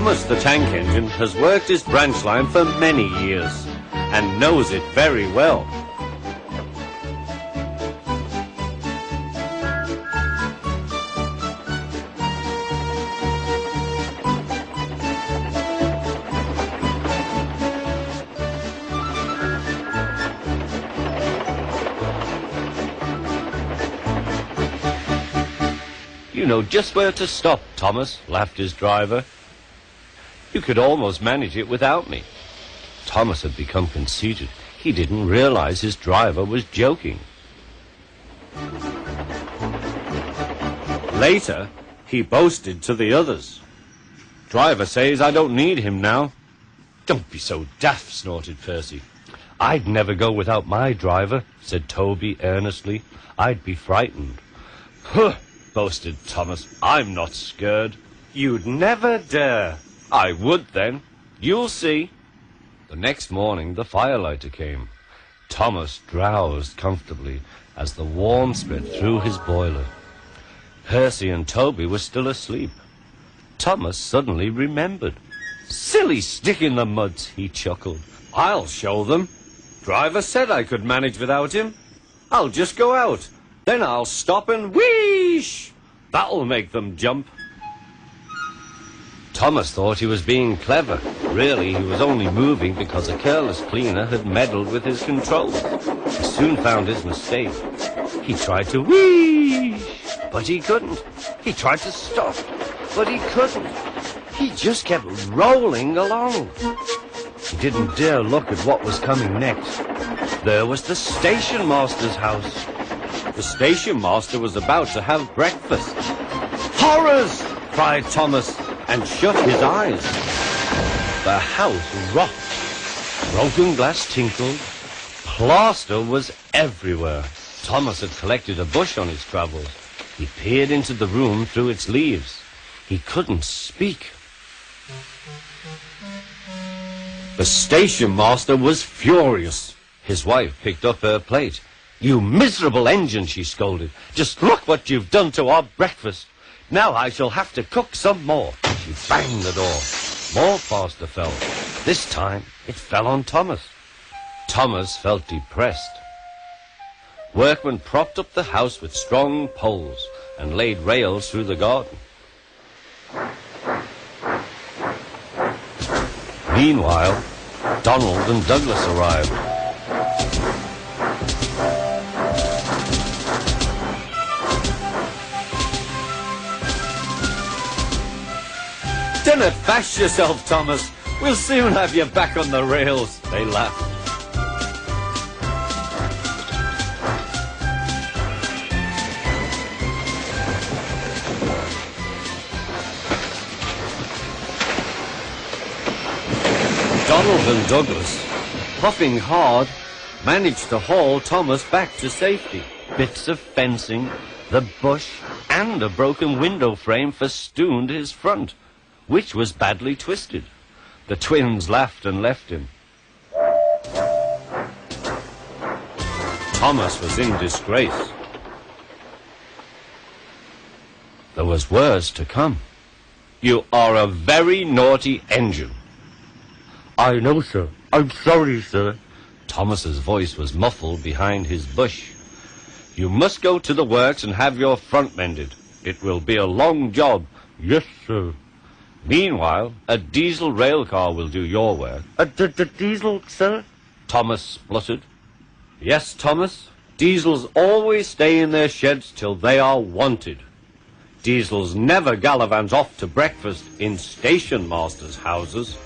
Thomas the tank engine has worked his branch line for many years and knows it very well. You know just where to stop, Thomas, laughed his driver. You could almost manage it without me. Thomas had become conceited. He didn't realize his driver was joking. Later, he boasted to the others. Driver says I don't need him now. Don't be so daft, snorted Percy. I'd never go without my driver, said Toby earnestly. I'd be frightened. Huh, boasted Thomas. I'm not scared. You'd never dare. I would then. You'll see. The next morning the firelighter came. Thomas drowsed comfortably as the warmth spread through his boiler. Percy and Toby were still asleep. Thomas suddenly remembered. Silly stick in the mud, he chuckled. I'll show them. Driver said I could manage without him. I'll just go out. Then I'll stop and wheesh. That'll make them jump. Thomas thought he was being clever. Really, he was only moving because a careless cleaner had meddled with his controls. He soon found his mistake. He tried to wheesh, but he couldn't. He tried to stop, but he couldn't. He just kept rolling along. He didn't dare look at what was coming next. There was the station master's house. The station master was about to have breakfast. Horrors! Cried Thomas, and shut his eyes. The house rocked. Broken glass tinkled. Plaster was everywhere. Thomas had collected a bush on his travels. He peered into the room through its leaves. He couldn't speak. The station master was furious. His wife picked up her plate. You miserable engine, she scolded. Just look what you've done to our breakfast. Now I shall have to cook some more. She banged the door. More plaster fell. This time it fell on Thomas. Thomas felt depressed. Workmen propped up the house with strong poles and laid rails through the garden. Meanwhile, Donald and Douglas arrived. Don't fash yourself, Thomas. We'll soon have you back on the rails, they laughed. Donald and Douglas, puffing hard, managed to haul Thomas back to safety. Bits of fencing, the bush, and a broken window frame festooned his front, which was badly twisted. The twins laughed and left him. Thomas was in disgrace. There was worse to come. You are a very naughty engine. I know, sir. I'm sorry, sir. Thomas's voice was muffled behind his bush. You must go to the works and have your front mended. It will be a long job. Yes, sir. Meanwhile, a diesel rail car will do your work. The diesel, sir? Thomas spluttered. Yes, Thomas. Diesels always stay in their sheds till they are wanted. Diesels never gallivant off to breakfast in station masters' houses.